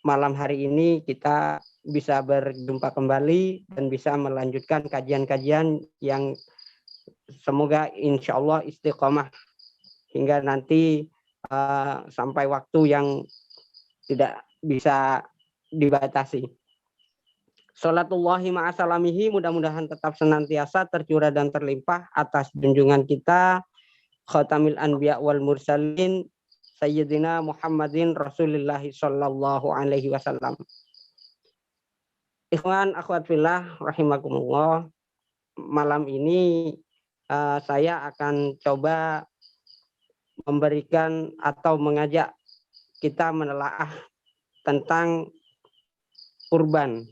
malam hari ini kita bisa berjumpa kembali dan bisa melanjutkan kajian-kajian yang semoga insya Allah istiqomah hingga nanti sampai waktu yang tidak bisa dibatasi. Salatullahi ma'asalamihi, mudah-mudahan tetap senantiasa tercurah dan terlimpah atas junjungan kita Khatamil Anbiya wal Mursalin Sayyidina Muhammadin Rasulullah sallallahu alaihi wasallam. Ikhwan akhwat fillah rahimakumullah, malam ini saya akan coba memberikan atau mengajak kita menelaah tentang kurban,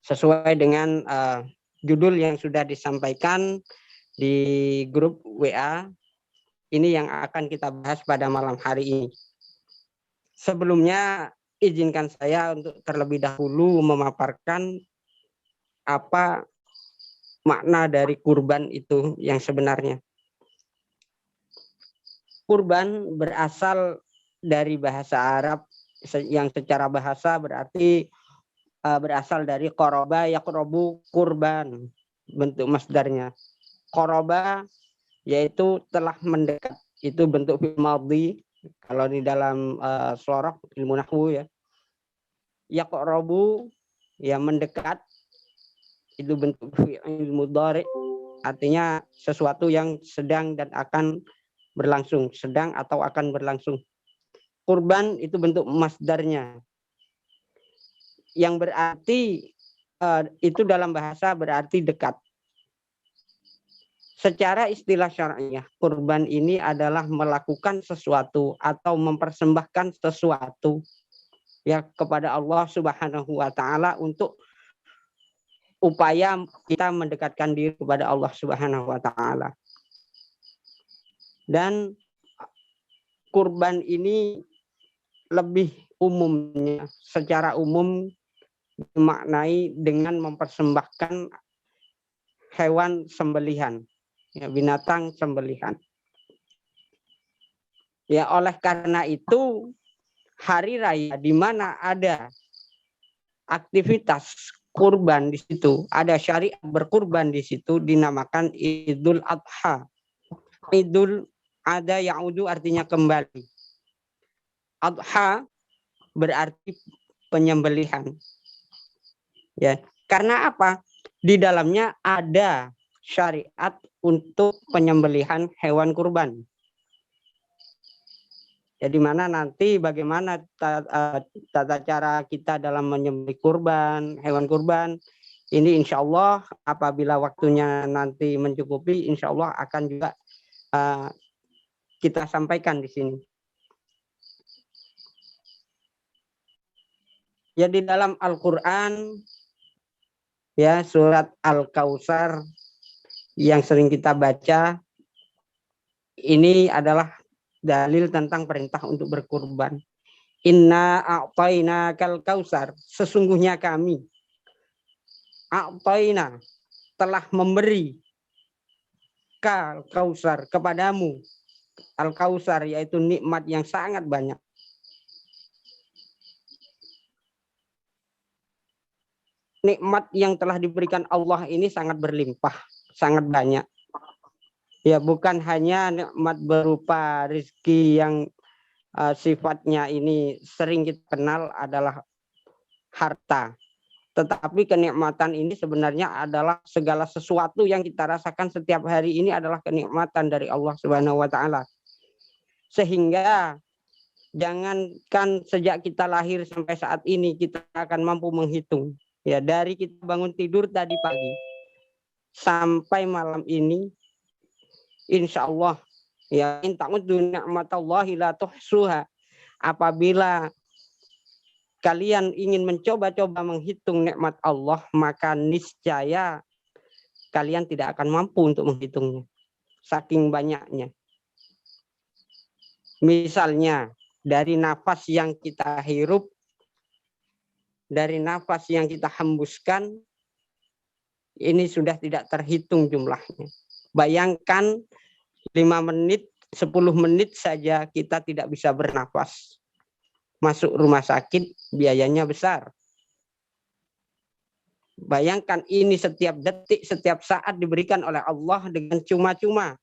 sesuai dengan judul yang sudah disampaikan di grup WA. Ini yang akan kita bahas pada malam hari ini. Sebelumnya izinkan saya untuk terlebih dahulu memaparkan apa makna dari kurban itu yang sebenarnya. Kurban berasal dari bahasa Arab yang secara bahasa berarti berasal dari qoroba yaqrobu kurban, bentuk masdarnya. Qoroba yaitu telah mendekat, itu bentuk fi'il madhi kalau di dalam syarah ilmu nahwu ya. Yaqrobu ya mendekat, itu bentuk fi'il mudhari, artinya sesuatu yang sedang dan akan berlangsung, sedang atau akan berlangsung. Kurban itu bentuk masdarnya, yang berarti itu dalam bahasa berarti dekat. Secara istilah syar'iyah, kurban ini adalah melakukan sesuatu atau mempersembahkan sesuatu ya kepada Allah Subhanahu wa taala untuk upaya kita mendekatkan diri kepada Allah Subhanahu wa taala. Dan kurban ini lebih umumnya, secara umum dimaknai dengan mempersembahkan hewan sembelihan, ya, binatang sembelihan. Ya, oleh karena itu hari raya di mana ada aktivitas kurban di situ, ada syariat berkurban di situ, dinamakan Idul Adha. Idul ada ya'udu artinya kembali. Adha berarti penyembelihan. Ya, karena apa? Di dalamnya ada syariat untuk penyembelihan hewan kurban. Jadi mana nanti bagaimana tata cara kita dalam menyembelih kurban, hewan kurban. Ini insya Allah apabila waktunya nanti mencukupi, insya Allah akan juga kita sampaikan di sini. Ya, di dalam Al-Quran, ya, surat Al-Kautsar yang sering kita baca, ini adalah dalil tentang perintah untuk berkurban. Inna a'tainakal kautsar, sesungguhnya kami a'taina telah memberi kal kautsar kepadamu, al-kautsar yaitu nikmat yang sangat banyak. Nikmat yang telah diberikan Allah ini sangat berlimpah, sangat banyak. Ya, bukan hanya nikmat berupa rezeki yang sifatnya ini sering kita kenal adalah harta. Tetapi kenikmatan ini sebenarnya adalah segala sesuatu yang kita rasakan setiap hari ini adalah kenikmatan dari Allah Subhanahu wa taala. Sehingga jangankan sejak kita lahir sampai saat ini kita akan mampu menghitung. Ya, dari kita bangun tidur tadi pagi sampai malam ini, insya Allah, ya, in ta'uddu ni'matallahi la tuhsuha. Apabila kalian ingin mencoba-coba menghitung nikmat Allah, maka niscaya kalian tidak akan mampu untuk menghitungnya. Saking banyaknya. Misalnya, dari nafas yang kita hirup, dari nafas yang kita hembuskan, ini sudah tidak terhitung jumlahnya. Bayangkan 5 menit, 10 menit saja kita tidak bisa bernafas. masuk rumah sakit biayanya besar. Bayangkan ini setiap detik, setiap saat diberikan oleh Allah dengan cuma-cuma,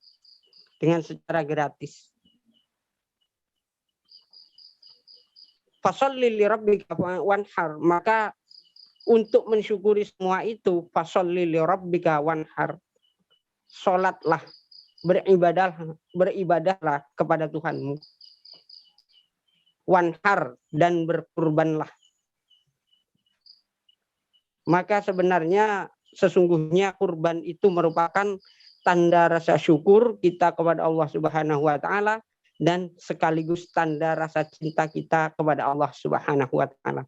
dengan secara gratis. Fasholli li rabbika wanhar. Maka untuk mensyukuri semua itu, fasholli li rabbika wanhar. Salatlah, beribadahlah kepada Tuhanmu. Wanhar, dan berkurbanlah. Maka sebenarnya sesungguhnya kurban itu merupakan tanda rasa syukur kita kepada Allah Subhanahu wa taala dan sekaligus tanda rasa cinta kita kepada Allah Subhanahu wa taala.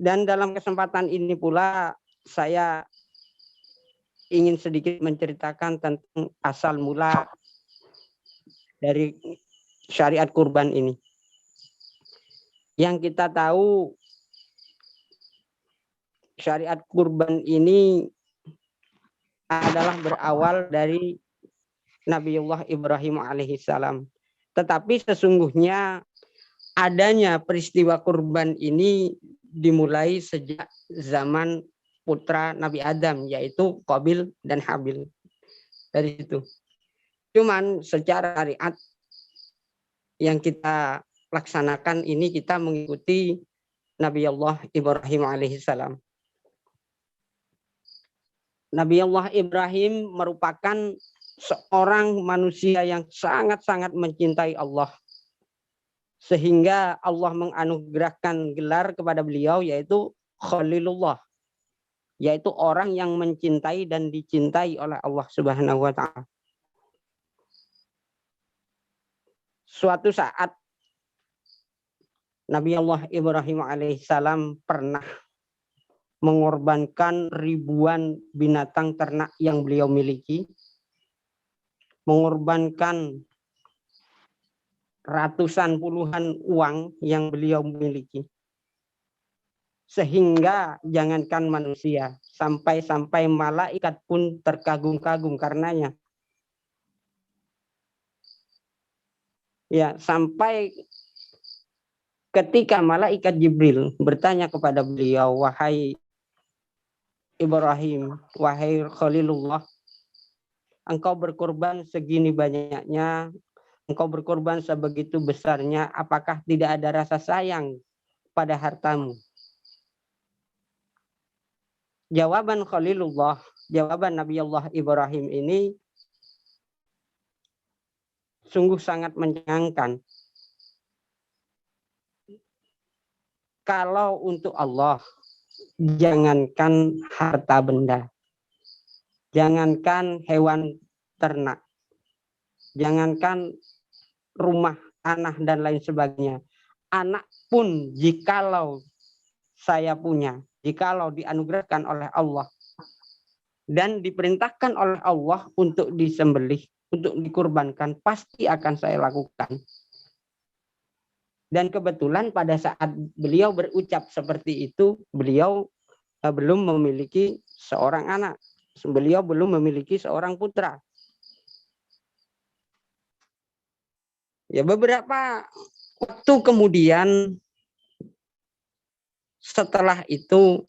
Dan dalam kesempatan ini pula saya ingin sedikit menceritakan tentang asal mula dari syariat kurban ini. Yang kita tahu syariat kurban ini adalah berawal dari Nabiullah Ibrahim alaihissalam. Tetapi sesungguhnya adanya peristiwa kurban ini dimulai sejak zaman putra Nabi Adam, yaitu Qabil dan Habil. Dari situ. Cuman secara syariat yang kita laksanakan ini kita mengikuti Nabiullah Ibrahim alaihissalam. Nabiullah Ibrahim merupakan seorang manusia yang sangat-sangat mencintai Allah. Sehingga Allah menganugerahkan gelar kepada beliau yaitu Khalilullah. Yaitu orang yang mencintai dan dicintai oleh Allah Subhanahu wa taala. Suatu saat Nabi Allah Ibrahim alaihissalam pernah mengorbankan ribuan binatang ternak yang beliau miliki, mengorbankan ratusan puluhan uang yang beliau miliki, sehingga jangankan manusia, sampai malaikat pun terkagum-kagum karenanya. Ya, sampai ketika malaikat Jibril bertanya kepada beliau, wahai Ibrahim, wahai Khalilullah, engkau berkorban segini banyaknya, engkau berkorban sebegitu besarnya, apakah tidak ada rasa sayang pada hartamu? Jawaban Khalilullah, jawaban Nabi Allah Ibrahim ini sungguh sangat mencengangkan. Kalau untuk Allah, jangankan harta benda, jangankan hewan ternak, jangankan rumah, tanah, dan lain sebagainya. Anak pun jikalau saya punya, jikalau dianugerahkan oleh Allah dan diperintahkan oleh Allah untuk disembelih, untuk dikurbankan, pasti akan saya lakukan. Dan kebetulan pada saat beliau berucap seperti itu, beliau belum memiliki seorang anak. Beliau belum memiliki seorang putra. Ya, beberapa waktu kemudian setelah itu,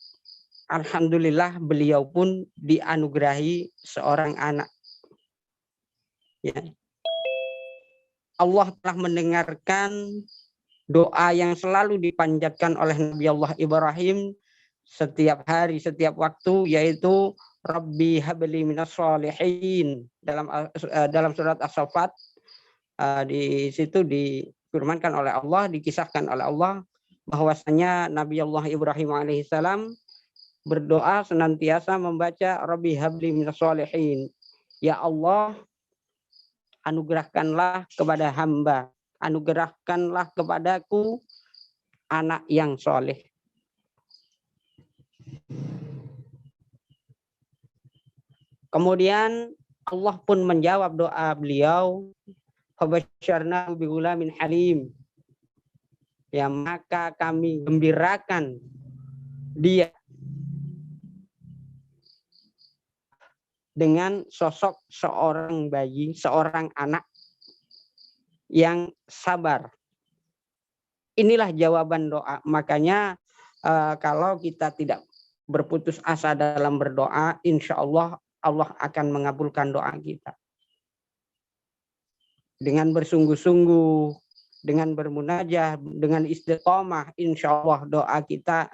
alhamdulillah beliau pun dianugerahi seorang anak. Ya. Allah telah mendengarkan doa yang selalu dipanjatkan oleh Nabi Allah Ibrahim setiap hari, setiap waktu, yaitu Rabbi habli minas sholihin. Dalam surat As-Saffat, di situ difirmankan oleh Allah, dikisahkan oleh Allah bahwasanya Nabi Allah Ibrahim alaihissalam berdoa senantiasa membaca Rabbi habli minas sholihin. Ya Allah, anugerahkanlah kepada hamba, anugerahkanlah kepadaku anak yang soleh. Kemudian Allah pun menjawab doa beliau, fabasyarnahu bighulamin halim. Ya, maka kami gembirakan dia dengan sosok seorang bayi, seorang anak yang sabar. Inilah jawaban doa. Makanya kalau kita tidak berputus asa dalam berdoa, insya Allah Allah akan mengabulkan doa kita. Dengan bersungguh-sungguh, dengan bermunajah, dengan istiqomah, insya Allah doa kita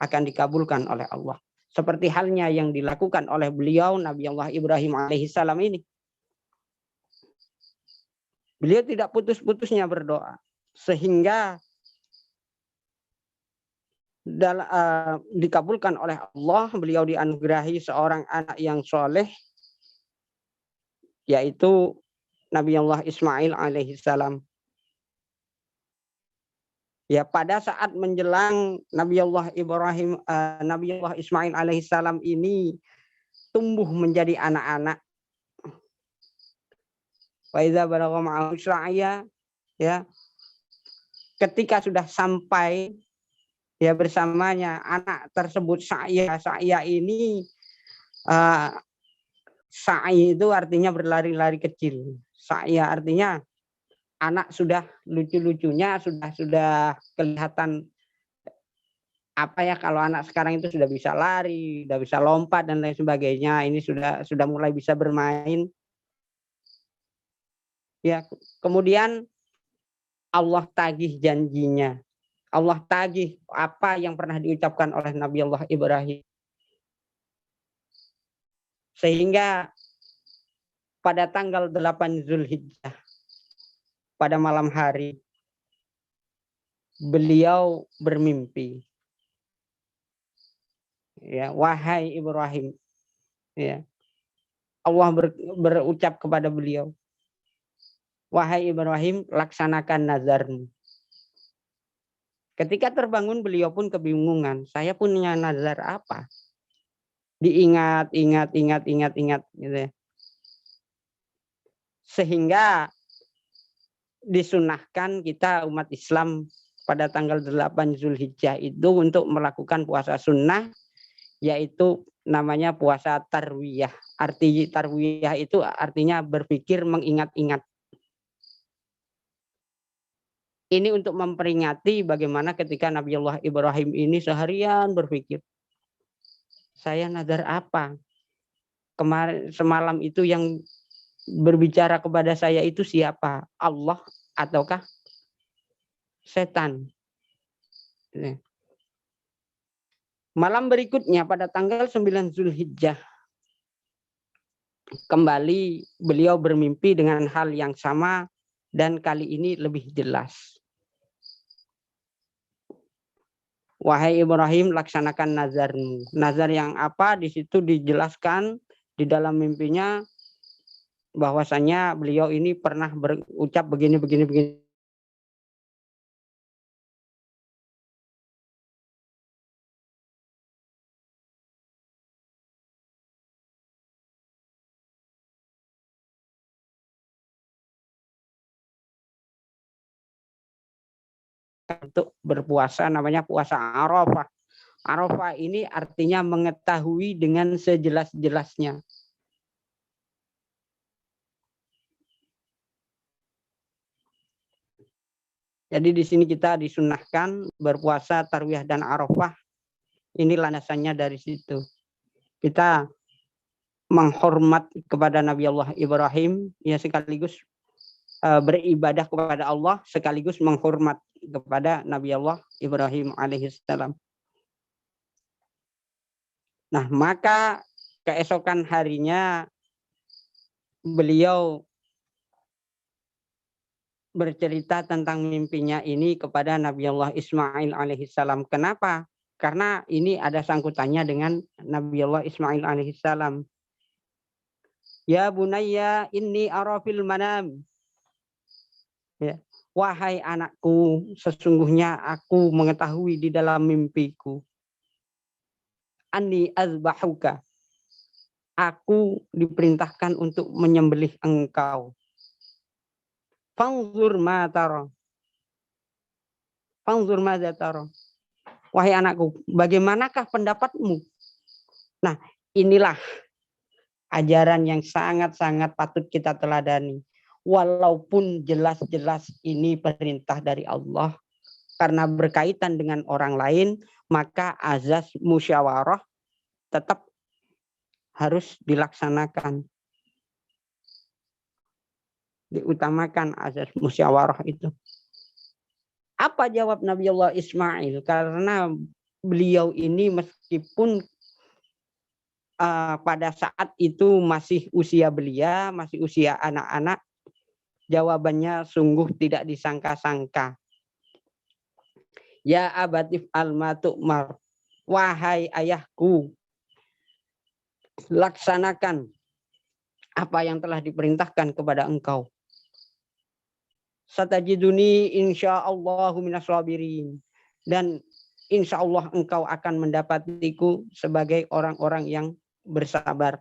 akan dikabulkan oleh Allah. Seperti halnya yang dilakukan oleh beliau Nabi Allah Ibrahim alaihissalam ini. Beliau tidak putus-putusnya berdoa. Sehingga dikabulkan oleh Allah, beliau dianugerahi seorang anak yang soleh, yaitu Nabi Allah Ismail alaihissalam. Ya, pada saat menjelang Nabi Allah Ismail alaihissalam ini tumbuh menjadi anak-anak. Wa idza balagha ma'ahu sa'ya, ya. Ketika sudah sampai ya bersamanya anak tersebut sa'ya ini sa'i itu artinya berlari-lari kecil. Sa'ya artinya anak sudah lucu-lucunya, sudah kelihatan apa ya, kalau anak sekarang itu sudah bisa lari, sudah bisa lompat dan lain sebagainya. Ini sudah mulai bisa bermain. Ya, kemudian Allah tagih janjinya. Allah tagih apa yang pernah diucapkan oleh Nabi Allah Ibrahim. Sehingga pada tanggal 8 Zulhijjah, pada malam hari, beliau bermimpi. Ya, wahai Ibrahim. Ya. Allah berucap kepada beliau, wahai Ibrahim, laksanakan nazarmu. Ketika terbangun beliau pun kebingungan, saya punya nazar apa? Diingat gitu ya. Sehingga disunahkan kita umat Islam pada tanggal 8 Zulhijjah itu untuk melakukan puasa sunnah, yaitu namanya puasa tarwiyah. Arti tarwiyah itu artinya berpikir mengingat-ingat. Ini untuk memperingati bagaimana ketika Nabi Allah Ibrahim ini seharian berpikir, saya nazar apa? Kemarin semalam itu yang berbicara kepada saya itu siapa? Allah ataukah setan? Malam berikutnya pada tanggal 9 Zulhijjah, kembali beliau bermimpi dengan hal yang sama dan kali ini lebih jelas. Wahai Ibrahim, laksanakan nazarmu. Nazar yang apa? Di situ dijelaskan di dalam mimpinya bahwasanya beliau ini pernah berucap begini. Untuk berpuasa, namanya puasa Arafah. Arafah ini artinya mengetahui dengan sejelas-jelasnya. Jadi di sini kita disunahkan berpuasa tarwiyah dan Arafah. Ini landasannya dari situ. Kita menghormat kepada Nabi Allah Ibrahim, ya sekaligus beribadah kepada Allah, sekaligus menghormat kepada Nabi Allah Ibrahim alaihissalam. Nah, maka keesokan harinya beliau bercerita tentang mimpinya ini kepada Nabi Allah Ismail alaihissalam. Kenapa? Karena ini ada sangkutannya dengan Nabi Allah Ismail alaihissalam. Ya bunayya inni arafil manam. Ya. Wahai anakku, sesungguhnya aku mengetahui di dalam mimpiku. Anni azbahuka. Aku diperintahkan untuk menyembelih engkau. Fanzur ma tara. Fanzur ma tara. Wahai anakku, bagaimanakah pendapatmu? Nah, inilah ajaran yang sangat-sangat patut kita teladani. walaupun jelas-jelas ini perintah dari Allah, karena berkaitan dengan orang lain, maka azas musyawarah tetap harus dilaksanakan. Diutamakan azas musyawarah itu. Apa jawab Nabi Allah Ismail? Karena beliau ini meskipun pada saat itu masih usia belia, masih usia anak-anak, jawabannya sungguh tidak disangka-sangka. Ya abatif al-matu'mar, wahai ayahku, laksanakan apa yang telah diperintahkan kepada engkau. Satajiduni insyaallahu minas sabirin. Dan insya Allah engkau akan mendapatiku sebagai orang-orang yang bersabar.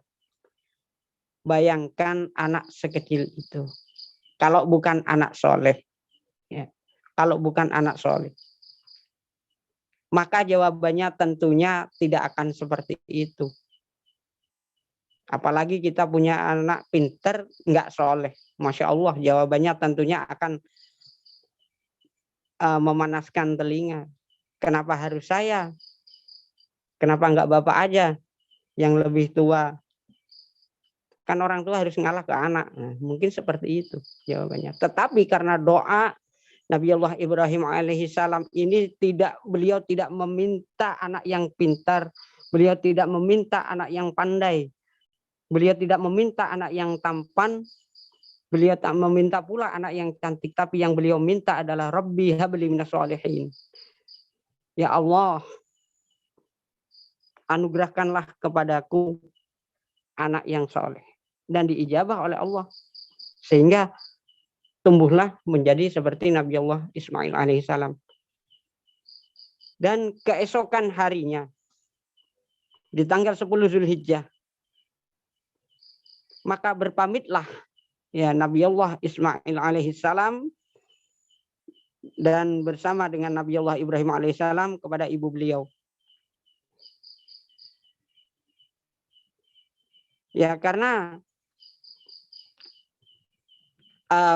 Bayangkan anak sekecil itu. Kalau bukan anak soleh. Ya. Kalau bukan anak soleh. Maka jawabannya tentunya tidak akan seperti itu. Apalagi kita punya anak pinter, nggak soleh. Masya Allah, jawabannya tentunya akan memanaskan telinga. Kenapa harus saya? Kenapa nggak bapak aja yang lebih tua? Kan orang tua harus ngalah ke anak. Nah, mungkin seperti itu jawabannya. Tetapi karena doa Nabi Allah Ibrahim alaihissalam ini beliau tidak meminta anak yang pintar, beliau tidak meminta anak yang pandai, beliau tidak meminta anak yang tampan, beliau tak meminta pula anak yang cantik, tapi yang beliau minta adalah Rabbi habli minas sholihin. Ya Allah, anugerahkanlah kepadaku anak yang soleh. Dan diijabah oleh Allah. Sehingga tumbuhlah menjadi seperti Nabi Allah Ismail alaihissalam. Dan keesokan harinya, di tanggal 10 Zulhijjah, maka berpamitlah ya Nabi Allah Ismail alaihissalam dan bersama dengan Nabi Allah Ibrahim alaihissalam kepada ibu beliau. Ya karena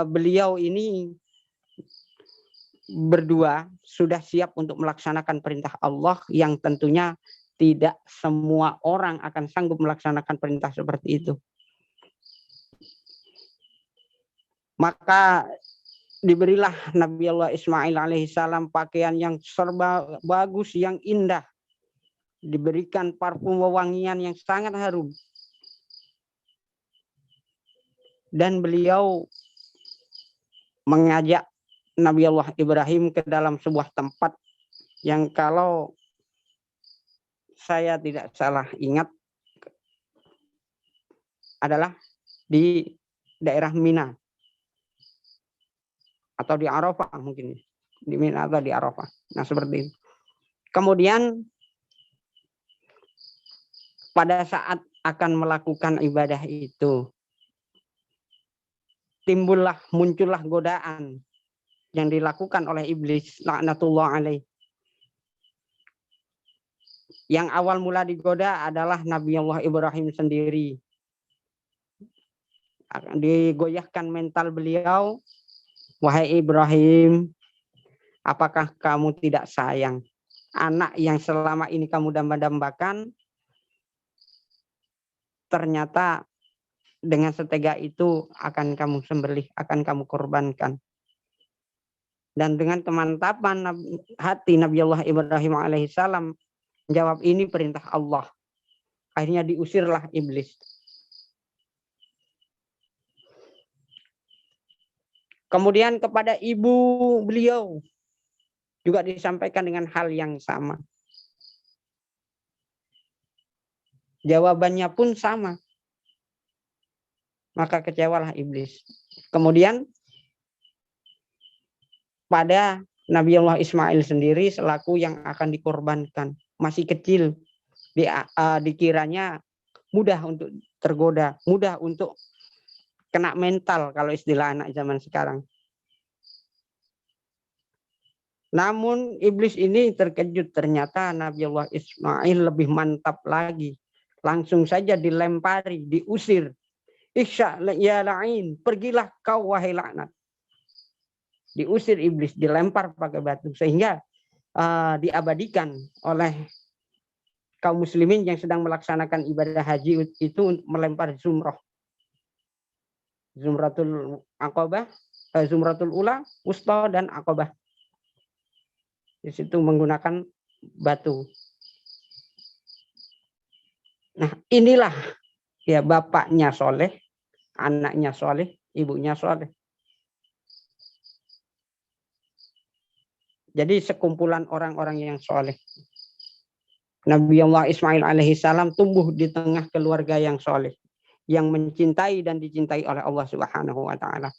beliau ini berdua sudah siap untuk melaksanakan perintah Allah yang tentunya tidak semua orang akan sanggup melaksanakan perintah seperti itu. Maka diberilah Nabi Allah Ismail alaihissalam pakaian yang serba bagus, yang indah. Diberikan parfum wewangian yang sangat harum. Dan beliau mengajak Nabi Allah Ibrahim ke dalam sebuah tempat yang kalau saya tidak salah ingat adalah di daerah Mina atau di Arafah mungkin, di Mina atau di Arafah. Nah seperti itu. Kemudian pada saat akan melakukan ibadah itu, muncullah godaan yang dilakukan oleh iblis laknatullah alaih. Yang awal mula digoda adalah Nabi Allah Ibrahim sendiri. Digoyahkan mental beliau, wahai Ibrahim, apakah kamu tidak sayang anak yang selama ini kamu damba-dambakan, ternyata dengan setega itu akan kamu sembelih, akan kamu korbankan. Dan dengan kemantapan hati Nabi Allah Ibrahim alaihissalam menjawab, ini perintah Allah. Akhirnya diusirlah iblis. Kemudian kepada ibu beliau juga disampaikan dengan hal yang sama. Jawabannya pun sama. Maka kecewalah iblis. Kemudian pada Nabi Allah Ismail sendiri selaku yang akan dikorbankan. Masih kecil. Dikiranya mudah untuk tergoda. Mudah untuk kena mental kalau istilah anak zaman sekarang. Namun iblis ini terkejut. Ternyata Nabi Allah Ismail lebih mantap lagi. Langsung saja dilempari, diusir. Ikhsha ya la'in, pergilah kau wahai laknat. Diusir iblis, dilempar pakai batu sehingga diabadikan oleh kaum muslimin yang sedang melaksanakan ibadah haji itu melempar zumrah. Zumratul Aqabah, Zumratul Ula, Wusta dan Aqabah. Di situ menggunakan batu. Nah, inilah ya bapaknya soleh, anaknya soleh, ibunya soleh. Jadi sekumpulan orang-orang yang soleh. Nabi Allah Ismail alaihissalam tumbuh di tengah keluarga yang soleh, yang mencintai dan dicintai oleh Allah Subhanahu wa taala.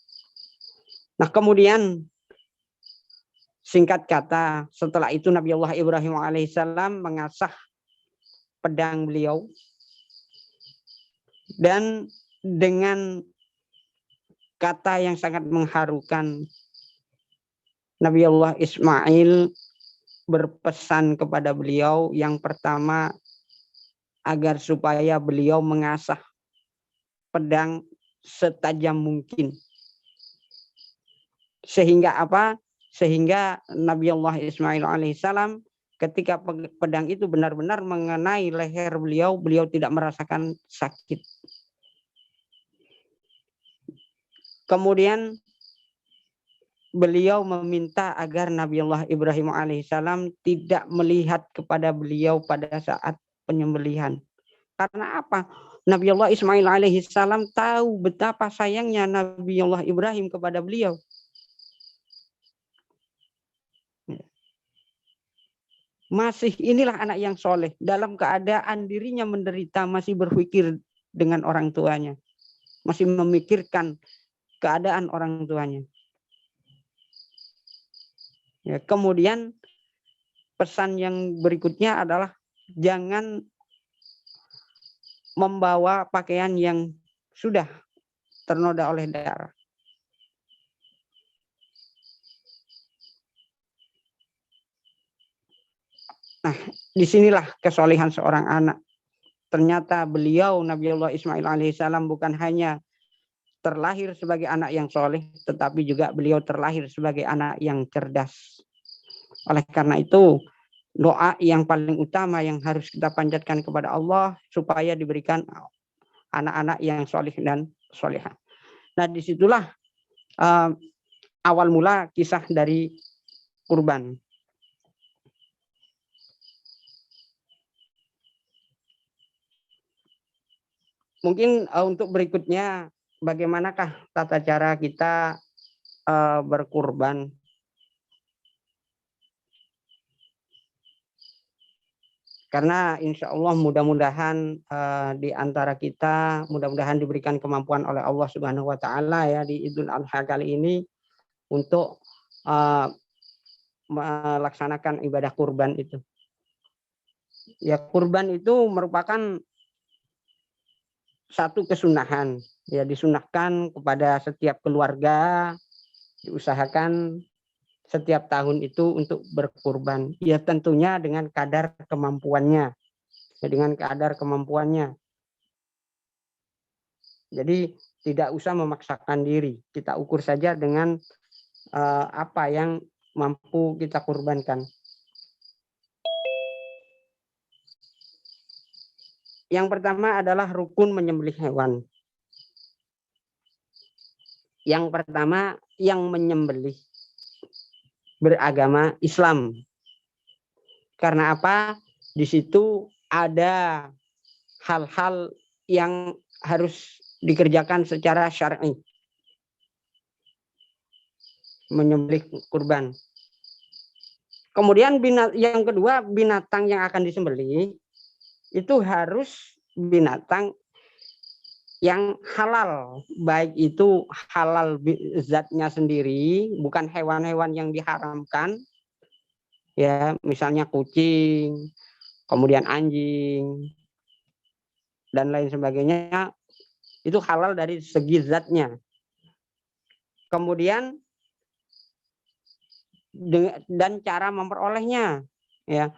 Nah, kemudian singkat kata, setelah itu Nabi Allah Ibrahim alaihissalam mengasah pedang beliau dan dengan kata yang sangat mengharukan, Nabi Allah Ismail berpesan kepada beliau yang pertama agar supaya beliau mengasah pedang setajam mungkin. Sehingga apa? Sehingga Nabi Allah Ismail alaihissalam ketika pedang itu benar-benar mengenai leher beliau, beliau tidak merasakan sakit. Kemudian beliau meminta agar Nabi Allah Ibrahim alaihissalam tidak melihat kepada beliau pada saat penyembelihan. Karena apa? Nabi Allah Ismail alaihissalam tahu betapa sayangnya Nabi Allah Ibrahim kepada beliau. Masih inilah anak yang soleh. Dalam keadaan dirinya menderita, masih berpikir dengan orang tuanya. Masih memikirkan keadaan orang tuanya. Ya, kemudian pesan yang berikutnya adalah jangan membawa pakaian yang sudah ternoda oleh darah. Nah, disinilah kesolehan seorang anak. Ternyata beliau Nabi Allah Ismail alaihissalam bukan hanya terlahir sebagai anak yang soleh, tetapi juga beliau terlahir sebagai anak yang cerdas. Oleh karena itu, doa yang paling utama yang harus kita panjatkan kepada Allah supaya diberikan anak-anak yang soleh dan solehah. Nah, disitulah awal mula kisah dari kurban. Mungkin untuk berikutnya, bagaimanakah tata cara kita berkurban? Karena insya Allah mudah-mudahan di antara kita, mudah-mudahan diberikan kemampuan oleh Allah Subhanahu Wa Taala ya di Idul Adha kali ini untuk melaksanakan ibadah kurban itu. Ya, kurban itu merupakan satu kesunahan, ya disunahkan kepada setiap keluarga, diusahakan setiap tahun itu untuk berkurban. Ya tentunya dengan kadar kemampuannya, ya, dengan kadar kemampuannya. Jadi tidak usah memaksakan diri, kita ukur saja dengan apa yang mampu kita kurbankan. Yang pertama adalah rukun menyembelih hewan. Yang pertama, yang menyembelih beragama Islam. Karena apa? Di situ ada hal-hal yang harus dikerjakan secara syar'i. Menyembelih kurban. Kemudian yang kedua, binatang yang akan disembelih itu harus binatang yang halal, baik itu halal zatnya sendiri, bukan hewan-hewan yang diharamkan, ya misalnya kucing, kemudian anjing, dan lain sebagainya, itu halal dari segi zatnya. Kemudian dan cara memperolehnya, ya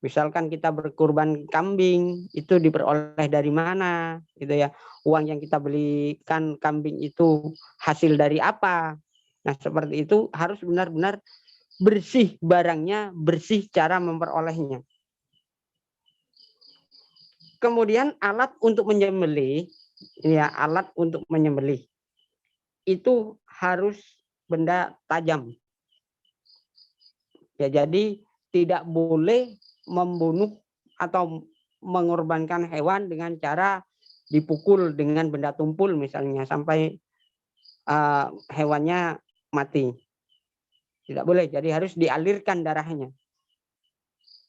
Misalkan kita berkurban kambing, itu diperoleh dari mana, gitu ya. Uang yang kita belikan kambing itu hasil dari apa. Nah, seperti itu harus benar-benar bersih barangnya, bersih cara memperolehnya. Kemudian alat untuk menyembelih, ya, alat untuk menyembelih itu harus benda tajam. Ya, jadi tidak boleh membunuh atau mengorbankan hewan dengan cara dipukul dengan benda tumpul misalnya sampai hewannya mati. Tidak boleh, jadi harus dialirkan darahnya.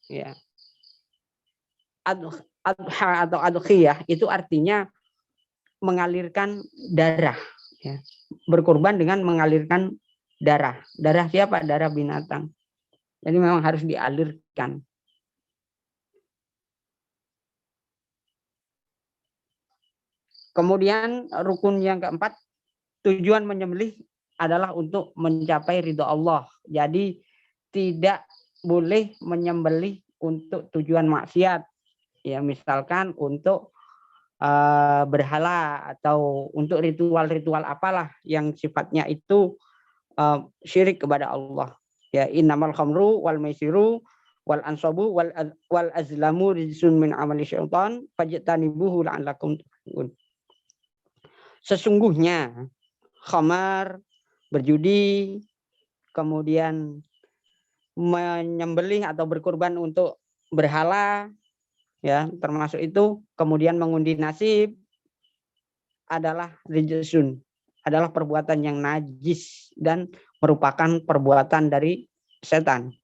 Ya. Adha atau adhiyah itu artinya mengalirkan darah. Ya. Berkorban dengan mengalirkan darah. Darah siapa? Darah binatang. Jadi memang harus dialirkan. Kemudian rukun yang keempat, tujuan menyembelih adalah untuk mencapai ridho Allah. Jadi tidak boleh menyembelih untuk tujuan maksiat. Ya, misalkan untuk berhala atau untuk ritual-ritual apalah yang sifatnya itu syirik kepada Allah. Ya, innamal khamru wal maisiru wal ansabu wal azlamu rijsun min amali syaitan fajtanibuhu la'allakum tuflihun. Sesungguhnya khamar, berjudi, kemudian menyembelih atau berkurban untuk berhala, ya, termasuk itu, kemudian mengundi nasib adalah rijsun, adalah perbuatan yang najis dan merupakan perbuatan dari setan.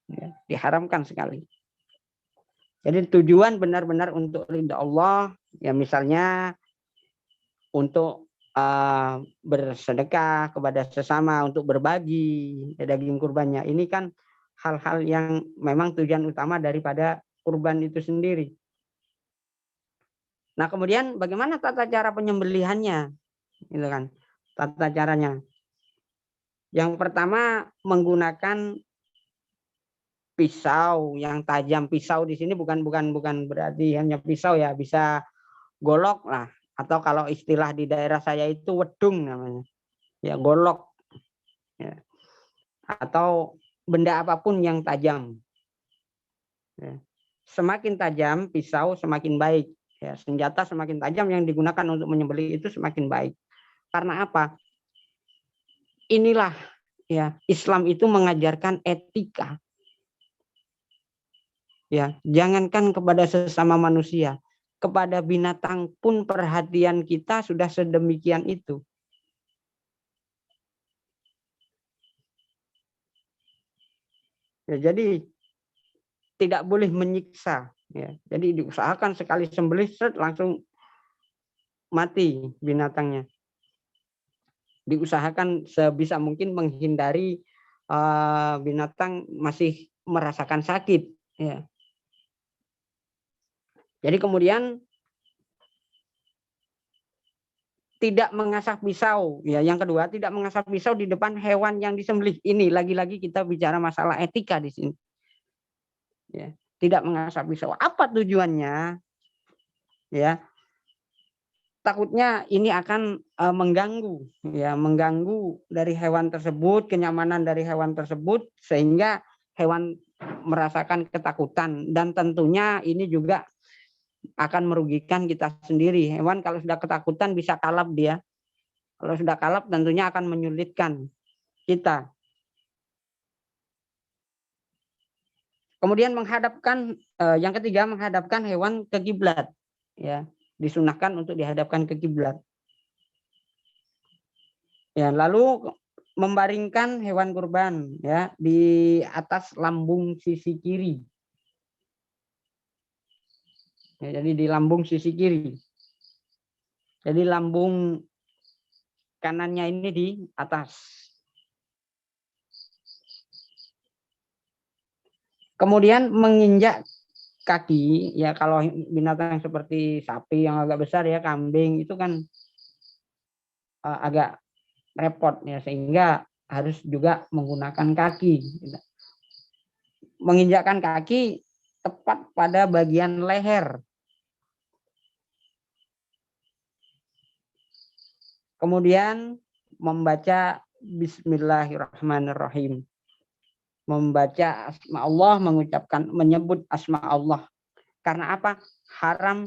Ya, diharamkan sekali. Jadi tujuan benar-benar untuk ridha Allah, ya misalnya untuk bersedekah kepada sesama, untuk berbagi daging kurbannya. Ini kan hal-hal yang memang tujuan utama daripada kurban itu sendiri. Nah, kemudian bagaimana tata cara penyembelihannya? Gitu kan. Tata caranya. Yang pertama menggunakan pisau yang tajam. Pisau di sini bukan berarti hanya pisau ya, bisa golok lah, atau kalau istilah di daerah saya itu wedung namanya. Ya, golok. Ya. Atau benda apapun yang tajam. Ya. Semakin tajam pisau semakin baik. Ya, senjata semakin tajam yang digunakan untuk menyembelih itu semakin baik. Karena apa? Inilah ya, Islam itu mengajarkan etika. Ya, jangankan kepada sesama manusia, kepada binatang pun perhatian kita sudah sedemikian itu. Ya, jadi tidak boleh menyiksa. Ya, jadi diusahakan sekali sembelih langsung mati binatangnya. Diusahakan sebisa mungkin menghindari binatang masih merasakan sakit. Ya. Jadi kemudian tidak mengasah pisau. Ya, yang kedua tidak mengasah pisau di depan hewan yang disembelih. Ini lagi-lagi kita bicara masalah etika di sini. Ya, tidak mengasah pisau. Apa tujuannya? Ya, takutnya ini akan mengganggu, ya, mengganggu dari hewan tersebut, kenyamanan dari hewan tersebut, sehingga hewan merasakan ketakutan, dan tentunya ini juga akan merugikan kita sendiri. Hewan kalau sudah ketakutan bisa kalap dia. Kalau sudah kalap tentunya akan menyulitkan kita. Kemudian menghadapkan yang ketiga, menghadapkan hewan ke kiblat. Ya, disunahkan untuk dihadapkan ke kiblat. Ya, lalu membaringkan hewan kurban ya di atas lambung sisi kiri. Ya, jadi di lambung sisi kiri. Jadi lambung kanannya ini di atas. Kemudian menginjak kaki, ya kalau binatang seperti sapi yang agak besar ya, kambing itu kan agak repot ya, sehingga harus juga menggunakan kaki. menginjakkan kaki tepat pada bagian leher. Kemudian membaca Bismillahirrahmanirrahim. Membaca asma Allah, menyebut asma Allah. Karena apa? Haram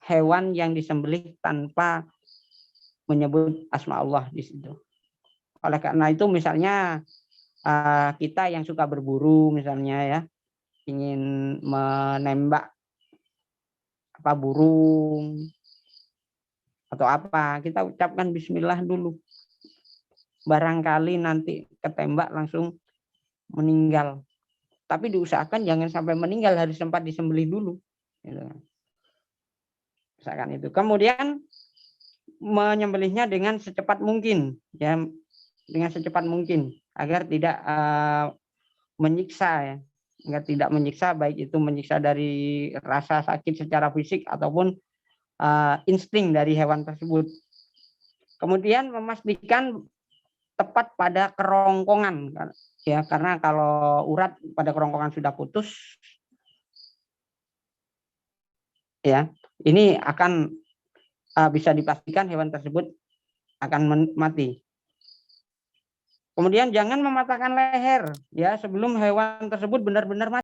hewan yang disembelih tanpa menyebut asma Allah di situ. Oleh karena itu misalnya kita yang suka berburu misalnya ya, ingin menembak burung atau apa, kita ucapkan bismillah dulu. Barangkali nanti ketembak langsung meninggal. Tapi diusahakan jangan sampai meninggal, harus sempat disembelih dulu. Gitu. Misalkan itu. Kemudian menyembelihnya dengan secepat mungkin, ya, dengan secepat mungkin agar tidak menyiksa, ya, agar tidak menyiksa, baik itu menyiksa dari rasa sakit secara fisik ataupun insting dari hewan tersebut. Kemudian memastikan tepat pada kerongkongan, ya, karena kalau urat pada kerongkongan sudah putus, ya, ini akan bisa dipastikan hewan tersebut akan mati. Kemudian jangan mematahkan leher, ya, sebelum hewan tersebut benar-benar mati.